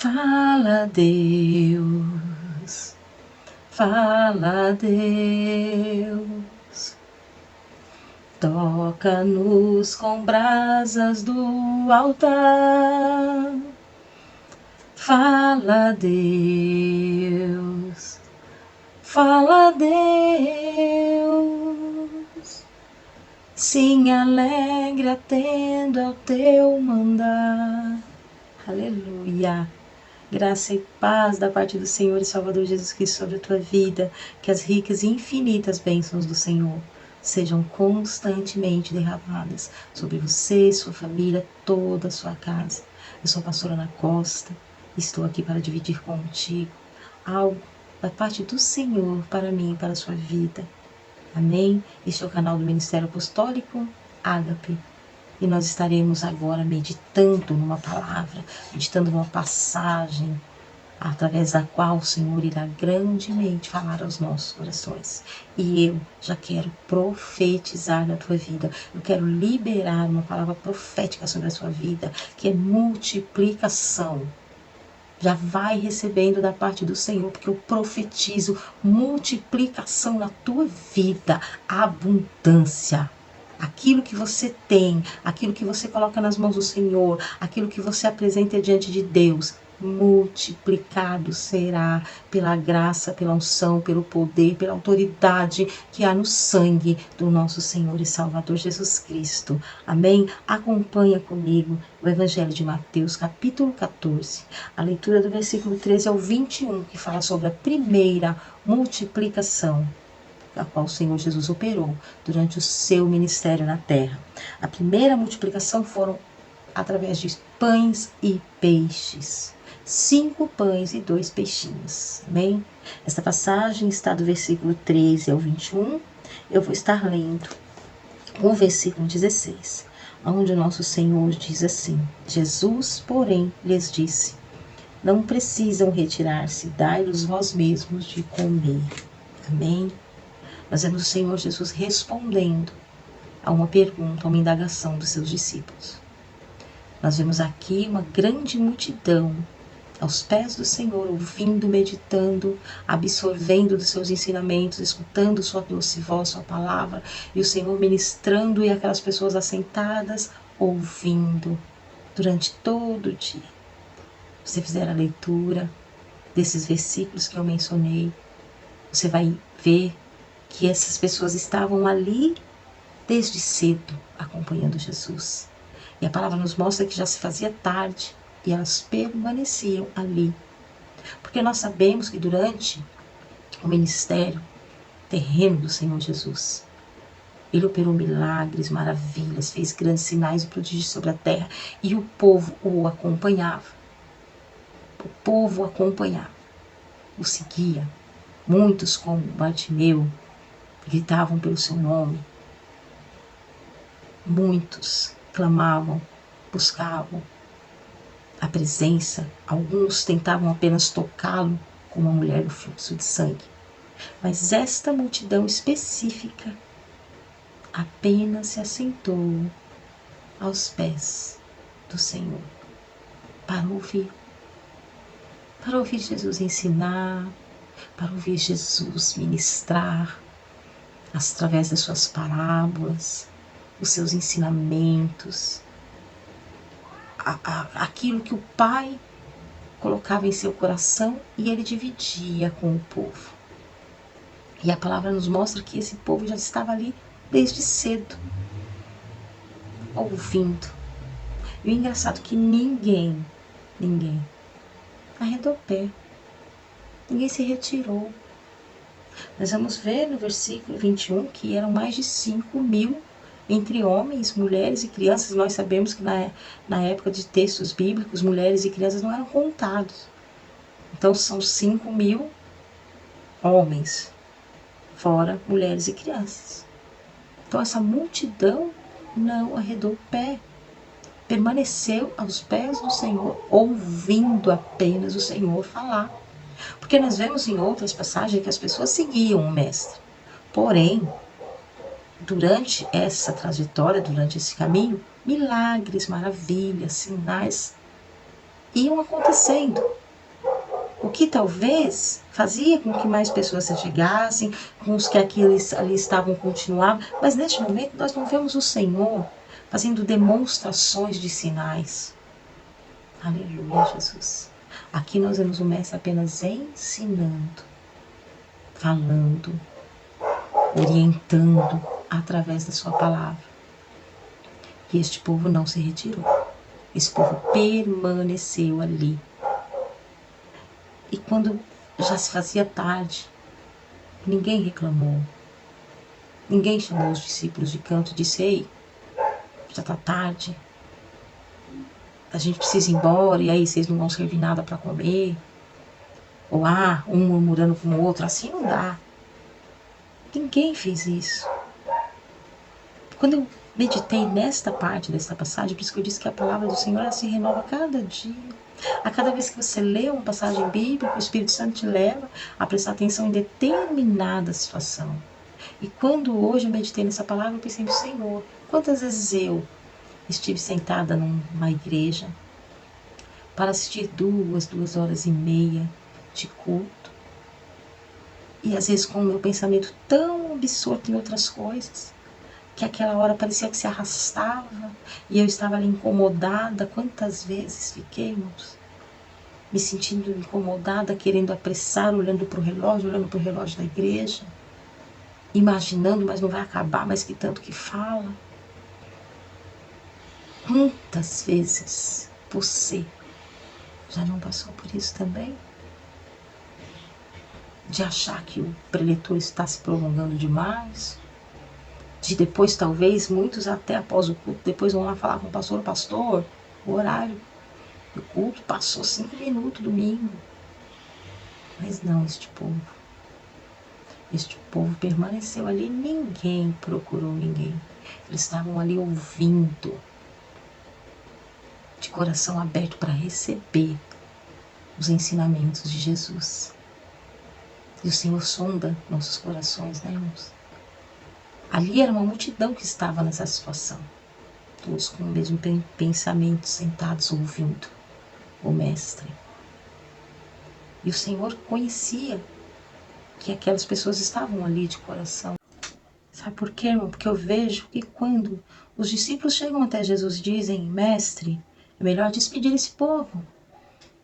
Fala, Deus, fala, Deus, toca-nos com brasas do altar. Fala, Deus, fala, Deus, sim, alegre atendo ao teu mandar. Aleluia. Graça e paz da parte do Senhor e Salvador Jesus Cristo sobre a tua vida, que as ricas e infinitas bênçãos do Senhor sejam constantemente derramadas sobre você, sua família, toda a sua casa. Eu sou a pastora Ana Costa, estou aqui para dividir contigo algo da parte do Senhor para mim e para a sua vida. Amém? Este é o canal do Ministério Apostólico Ágape. E nós estaremos agora meditando numa palavra, meditando numa passagem, através da qual o Senhor irá grandemente falar aos nossos corações. E eu já quero profetizar na tua vida, eu quero liberar uma palavra profética sobre a sua vida, que é multiplicação. Já vai recebendo da parte do Senhor, porque eu profetizo multiplicação na tua vida, abundância. Aquilo que você tem, aquilo que você coloca nas mãos do Senhor, aquilo que você apresenta diante de Deus, multiplicado será pela graça, pela unção, pelo poder, pela autoridade que há no sangue do nosso Senhor e Salvador Jesus Cristo. Amém? Acompanha comigo o Evangelho de Mateus, capítulo 14, a leitura do versículo 13 ao 21, que fala sobre a primeira multiplicação, a qual o Senhor Jesus operou durante o seu ministério na terra. A primeira multiplicação foram através de pães e peixes. 5 pães e 2 peixinhos. Amém? Esta passagem está do versículo 13 ao 21. Eu vou estar lendo o versículo 16, onde o nosso Senhor diz assim: Jesus, porém, lhes disse: não precisam retirar-se, dai-los vós mesmos de comer. Amém? Nós vemos o Senhor Jesus respondendo a uma pergunta, a uma indagação dos seus discípulos. Nós vemos aqui uma grande multidão aos pés do Senhor, ouvindo, meditando, absorvendo dos seus ensinamentos, escutando sua doce voz, sua palavra, e o Senhor ministrando, e aquelas pessoas assentadas, ouvindo durante todo o dia. Se você fizer a leitura desses versículos que eu mencionei, você vai ver que essas pessoas estavam ali desde cedo acompanhando Jesus. E a palavra nos mostra que já se fazia tarde e elas permaneciam ali. Porque nós sabemos que durante o ministério terreno do Senhor Jesus, Ele operou milagres, maravilhas, fez grandes sinais e prodígios sobre a terra, e o povo o acompanhava. O povo o acompanhava, o seguia. Muitos, como Bartimeu, gritavam pelo seu nome. Muitos clamavam, buscavam a presença. Alguns tentavam apenas tocá-lo, como a mulher do fluxo de sangue. Mas esta multidão específica apenas se assentou aos pés do Senhor para ouvir Jesus ensinar, para ouvir Jesus ministrar através das suas parábolas, os seus ensinamentos, aquilo que o Pai colocava em seu coração e Ele dividia com o povo. E a palavra nos mostra que esse povo já estava ali desde cedo, ouvindo. E o engraçado é que ninguém arredou o pé, ninguém se retirou. Nós vamos ver no versículo 21 que eram mais de 5.000 entre homens, mulheres e crianças. Nós sabemos que na época de textos bíblicos, mulheres e crianças não eram contados. Então são 5.000 homens, fora mulheres e crianças. Então essa multidão não arredou o pé, permaneceu aos pés do Senhor, ouvindo apenas o Senhor falar. Porque nós vemos em outras passagens que as pessoas seguiam o mestre. Porém, durante essa trajetória, durante esse caminho, milagres, maravilhas, sinais iam acontecendo. O que talvez fazia com que mais pessoas se chegassem, com os que aqui ali estavam continuavam, mas neste momento nós não vemos o Senhor fazendo demonstrações de sinais. Aleluia, Jesus. Aqui nós vemos o Mestre apenas ensinando, falando, orientando através da sua palavra. E este povo não se retirou. Esse povo permaneceu ali. E quando já se fazia tarde, ninguém reclamou. Ninguém chamou os discípulos de canto e disse: ei, já está tarde, a gente precisa ir embora, e aí vocês não vão servir nada para comer. Ou um murmurando com o outro, assim não dá. Ninguém fez isso. Quando eu meditei nesta parte desta passagem, por isso que eu disse que a palavra do Senhor ela se renova a cada dia. A cada vez que você lê uma passagem bíblica, o Espírito Santo te leva a prestar atenção em determinada situação. E quando hoje eu meditei nessa palavra, eu pensei no Senhor. Quantas vezes eu estive sentada numa igreja para assistir 2 horas e meia de culto. E às vezes com o meu pensamento tão absorto em outras coisas, que aquela hora parecia que se arrastava e eu estava ali incomodada. Quantas vezes fiquei, irmãos, me sentindo incomodada, querendo apressar, olhando para o relógio da igreja, imaginando, mas não vai acabar, mas que tanto que fala. Quantas vezes você já não passou por isso também? De achar que o preletor está se prolongando demais, de depois talvez, muitos até após o culto, depois vão lá falar com o pastor, o horário do culto passou 5 minutos domingo. Mas não, este povo permaneceu ali, ninguém procurou ninguém. Eles estavam ali ouvindo, de coração aberto para receber os ensinamentos de Jesus. E o Senhor sonda nossos corações, né, irmãos? Ali era uma multidão que estava nessa situação, todos com o mesmo pensamento, sentados ouvindo o Mestre. E o Senhor conhecia que aquelas pessoas estavam ali de coração. Sabe por quê, irmão? Porque eu vejo que quando os discípulos chegam até Jesus e dizem: Mestre, é melhor despedir esse povo,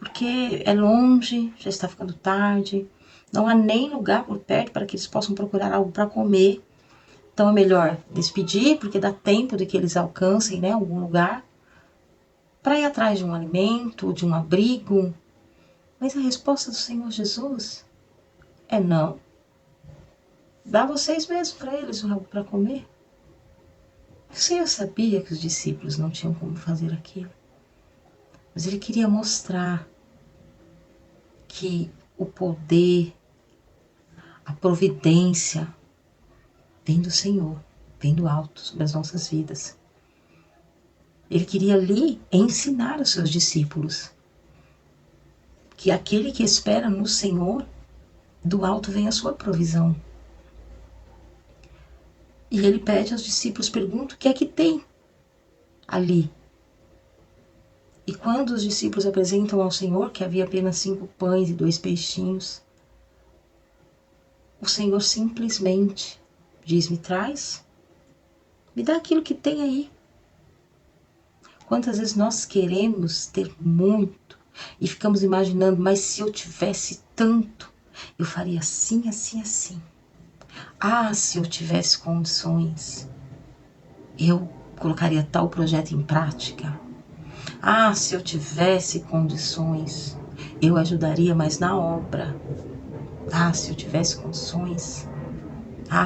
porque é longe, já está ficando tarde, não há nem lugar por perto para que eles possam procurar algo para comer. Então é melhor despedir, porque dá tempo de que eles alcancem, né, algum lugar para ir atrás de um alimento, de um abrigo. Mas a resposta do Senhor Jesus é não. Dá vocês mesmos para eles algo para comer. O Senhor sabia que os discípulos não tinham como fazer aquilo. Mas Ele queria mostrar que o poder, a providência vem do Senhor, vem do alto sobre as nossas vidas. Ele queria ali ensinar os seus discípulos que aquele que espera no Senhor, do alto vem a sua provisão. E ele pede aos discípulos, pergunta o que é que tem ali. E quando os discípulos apresentam ao Senhor que havia apenas 5 pães e 2 peixinhos, o Senhor simplesmente diz: me traz, me dá aquilo que tem aí. Quantas vezes nós queremos ter muito e ficamos imaginando, mas se eu tivesse tanto, eu faria assim, assim, assim. Se eu tivesse condições, eu colocaria tal projeto em prática. Se eu tivesse condições, eu ajudaria mais na obra. Se eu tivesse condições.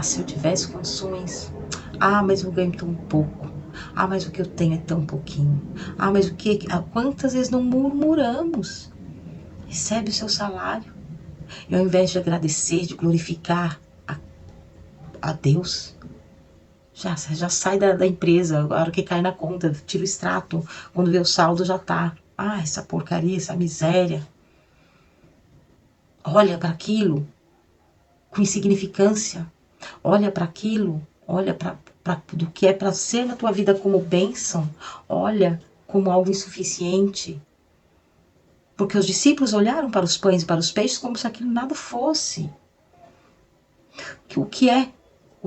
Se eu tivesse condições. Mas eu ganho tão pouco. Mas o que eu tenho é tão pouquinho. Mas o que? Quantas vezes não murmuramos? Recebe o seu salário. E ao invés de agradecer, de glorificar a Deus, já sai da empresa, a hora que cai na conta, tira o extrato, quando vê o saldo já tá. Essa porcaria, essa miséria. Olha para aquilo com insignificância. Olha para aquilo, olha para do que é para ser na tua vida como bênção. Olha como algo insuficiente. Porque os discípulos olharam para os pães e para os peixes como se aquilo nada fosse. O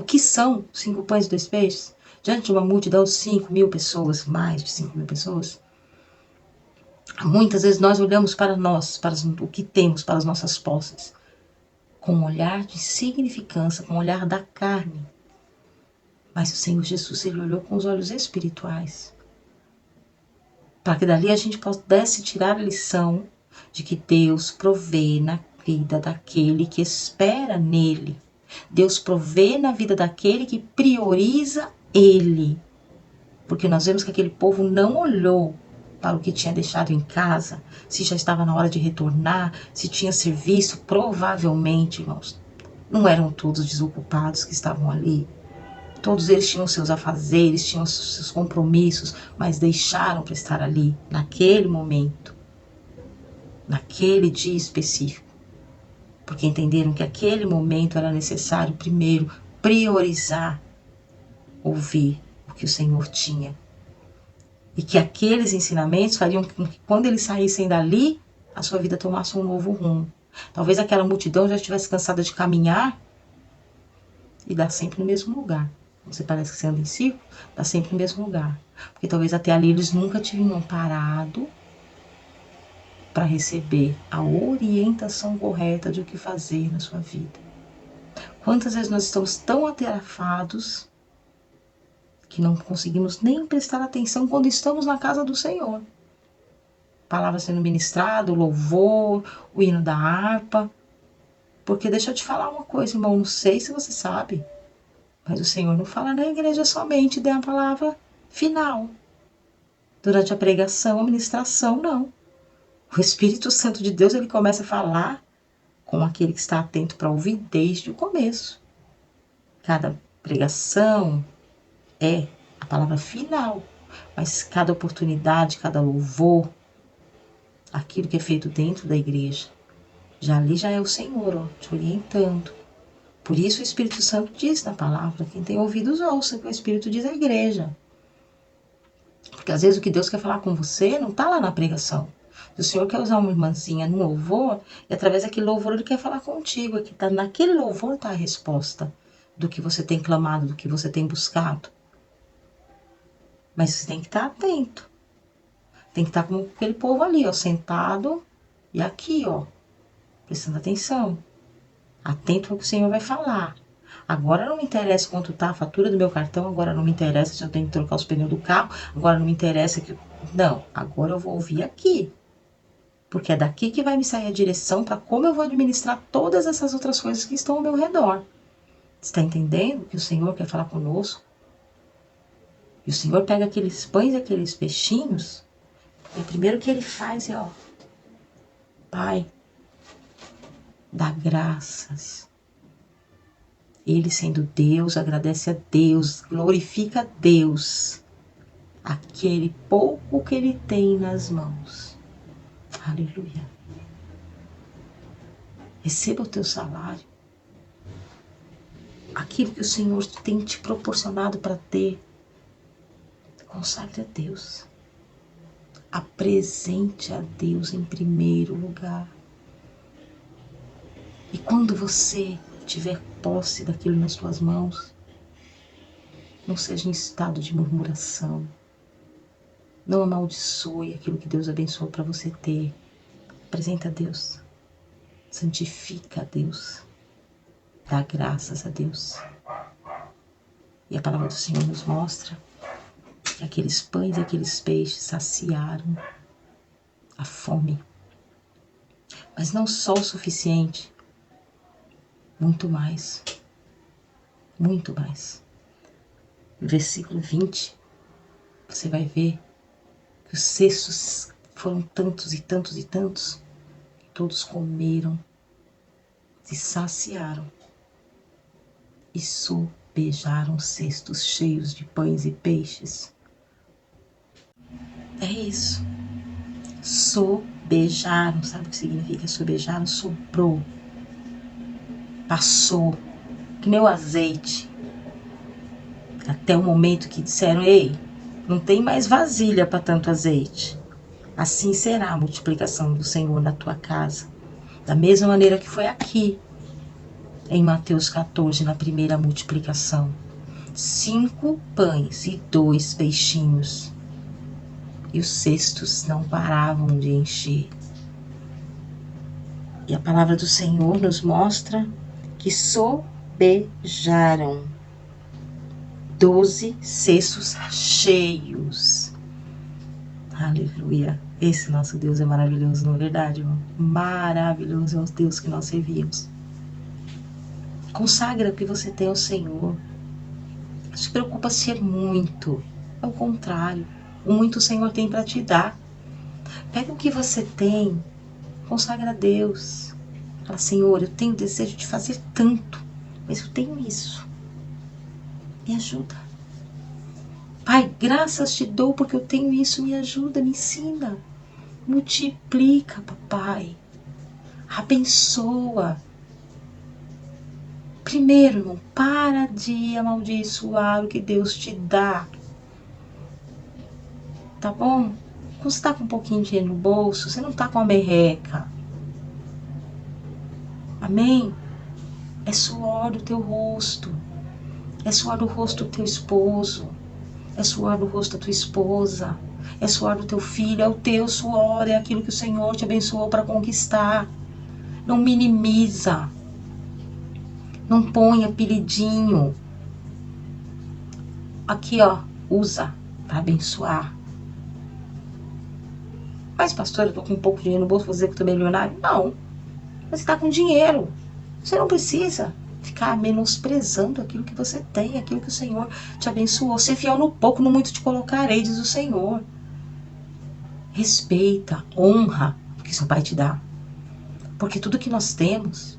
que são 5 pães e 2 peixes? Diante de uma multidão de 5.000 pessoas, mais de 5.000 pessoas. Muitas vezes nós olhamos para nós, para o que temos, para as nossas posses, com um olhar de significância, com um olhar da carne. Mas o Senhor Jesus, ele olhou com os olhos espirituais. Para que dali a gente pudesse tirar a lição de que Deus provê na vida daquele que espera nele. Deus provê na vida daquele que prioriza ele. Porque nós vemos que aquele povo não olhou para o que tinha deixado em casa, se já estava na hora de retornar, se tinha serviço. Provavelmente, irmãos, não eram todos desocupados que estavam ali. Todos eles tinham seus afazeres, tinham seus compromissos, mas deixaram para estar ali, naquele momento, naquele dia específico. Porque entenderam que aquele momento era necessário, primeiro, priorizar, ouvir o que o Senhor tinha. E que aqueles ensinamentos fariam com que quando eles saíssem dali, a sua vida tomasse um novo rumo. Talvez aquela multidão já estivesse cansada de caminhar e dar sempre no mesmo lugar. Você parece que você anda em círculo, dá sempre no mesmo lugar. Porque talvez até ali eles nunca tinham parado para receber a orientação correta de o que fazer na sua vida. Quantas vezes nós estamos tão atarafados que não conseguimos nem prestar atenção quando estamos na casa do Senhor. Palavra sendo ministrada, o louvor, o hino da harpa. Porque deixa eu te falar uma coisa, irmão, não sei se você sabe, mas o Senhor não fala na igreja somente da palavra final. Durante a pregação, a ministração, não. O Espírito Santo de Deus, ele começa a falar com aquele que está atento para ouvir desde o começo. Cada pregação é a palavra final, mas cada oportunidade, cada louvor, aquilo que é feito dentro da igreja, ali já é o Senhor, ó, te orientando. Por isso o Espírito Santo diz na palavra, quem tem ouvidos ouça, que o Espírito diz à igreja. Porque às vezes o que Deus quer falar com você não está lá na pregação. Se o Senhor quer usar uma irmãzinha no louvor, e através daquele louvor ele quer falar contigo, é que tá, naquele louvor está a resposta do que você tem clamado, do que você tem buscado. Mas você tem que estar atento. Tem que estar com aquele povo ali, ó, sentado e aqui, ó, prestando atenção. Atento ao que o Senhor vai falar. Agora não me interessa quanto tá a fatura do meu cartão, agora não me interessa se eu tenho que trocar os pneus do carro, agora não me interessa que... Não, agora eu vou ouvir aqui. Porque é daqui que vai me sair a direção para como eu vou administrar todas essas outras coisas que estão ao meu redor. Você está entendendo que o Senhor quer falar conosco? E o Senhor pega aqueles pães e aqueles peixinhos, e o primeiro que ele faz é, ó, Pai, dá graças. Ele, sendo Deus, agradece a Deus, glorifica a Deus, aquele pouco que ele tem nas mãos. Aleluia. Receba o teu salário. Aquilo que o Senhor tem te proporcionado para ter. Consagre a Deus. Apresente a Deus em primeiro lugar. E quando você tiver posse daquilo nas tuas mãos, não seja em estado de murmuração. Não amaldiçoe aquilo que Deus abençoou para você ter. Apresenta a Deus. Santifica a Deus. Dá graças a Deus. E a palavra do Senhor nos mostra que aqueles pães e aqueles peixes saciaram a fome. Mas não só o suficiente, muito mais. Muito mais. No versículo 20, você vai ver que os cestos foram tantos e tantos e tantos, que todos comeram, se saciaram e sobejaram cestos cheios de pães e peixes. É isso. Sobejaram, sabe o que significa sobejaram? Sobrou, passou, que nem o azeite. Até o momento que disseram, ei, não tem mais vasilha para tanto azeite. assim será a multiplicação do Senhor na tua casa. Da mesma maneira que foi aqui, em Mateus 14, na primeira multiplicação. 5 pães e 2 peixinhos. E os cestos não paravam de encher. E a palavra do Senhor nos mostra que sobejaram 12 cestos cheios. Aleluia. Esse nosso Deus é maravilhoso, não é verdade, irmão? Maravilhoso é o Deus que nós servimos. Consagra o que você tem ao Senhor. Não se preocupa ser muito. É o contrário. O muito o Senhor tem para te dar. Pega o que você tem, consagra a Deus. Fala, Senhor, eu tenho desejo de fazer tanto, mas eu tenho isso. Me ajuda. Pai, graças te dou porque eu tenho isso. Me ajuda, me ensina. Multiplica, papai. Abençoa. Primeiro, irmão, para de amaldiçoar o que Deus te dá. Tá bom? Quando você tá com um pouquinho de dinheiro no bolso, você não tá com uma merreca. Amém? É suor do teu rosto. É suor do rosto do teu esposo. É suor do rosto da tua esposa. É suor do teu filho. É o teu suor. É aquilo que o Senhor te abençoou para conquistar. Não minimiza. Não põe apelidinho. Aqui, ó. Usa para abençoar. Mas, pastor, eu tô com um pouco de dinheiro no bolso, vou dizer que eu tô milionário? Não. Mas você tá com dinheiro. Você não precisa ficar menosprezando aquilo que você tem, aquilo que o Senhor te abençoou. Ser fiel no pouco, no muito te colocarei, diz o Senhor. Respeita, honra o que seu Pai te dá. Porque tudo que nós temos,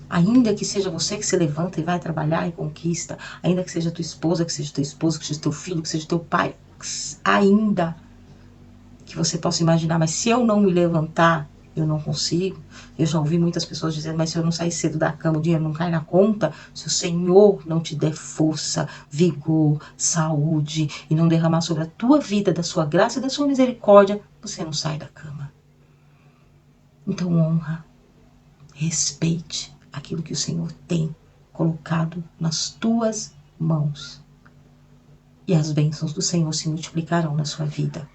ainda que seja você que se levanta e vai trabalhar e conquista, ainda que seja tua esposa, que seja teu esposo, que seja teu filho, que seja teu pai, ainda que você possa imaginar, mas se eu não me levantar, eu não consigo. Eu já ouvi muitas pessoas dizendo, mas se eu não sair cedo da cama, o dinheiro não cai na conta. Se o Senhor não te der força, vigor, saúde e não derramar sobre a tua vida da sua graça e da sua misericórdia, você não sai da cama. Então honra, respeite aquilo que o Senhor tem colocado nas tuas mãos. E as bênçãos do Senhor se multiplicarão na sua vida.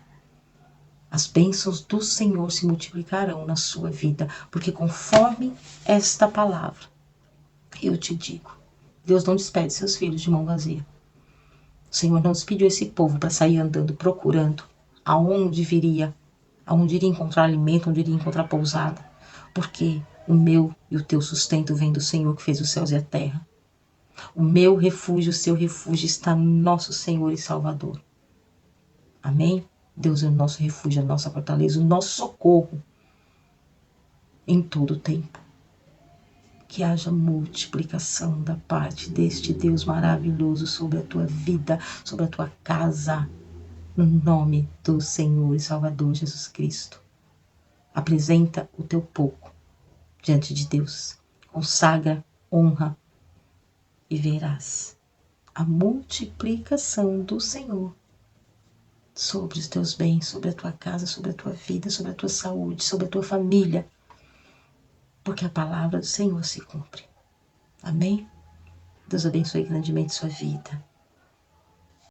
As bênçãos do Senhor se multiplicarão na sua vida, porque conforme esta palavra, eu te digo, Deus não despede seus filhos de mão vazia. O Senhor não despediu esse povo para sair andando, procurando aonde iria encontrar alimento, onde iria encontrar pousada, porque o meu e o teu sustento vem do Senhor que fez os céus e a terra. O meu refúgio, o seu refúgio está no nosso Senhor e Salvador. Amém? Deus é o nosso refúgio, a nossa fortaleza, o nosso socorro em todo o tempo. Que haja multiplicação da parte deste Deus maravilhoso sobre a tua vida, sobre a tua casa, no nome do Senhor e Salvador Jesus Cristo. Apresenta o teu pouco diante de Deus, consagra, honra e verás a multiplicação do Senhor sobre os teus bens, sobre a tua casa, sobre a tua vida, sobre a tua saúde, sobre a tua família, porque a palavra do Senhor se cumpre. Amém? Deus abençoe grandemente sua vida.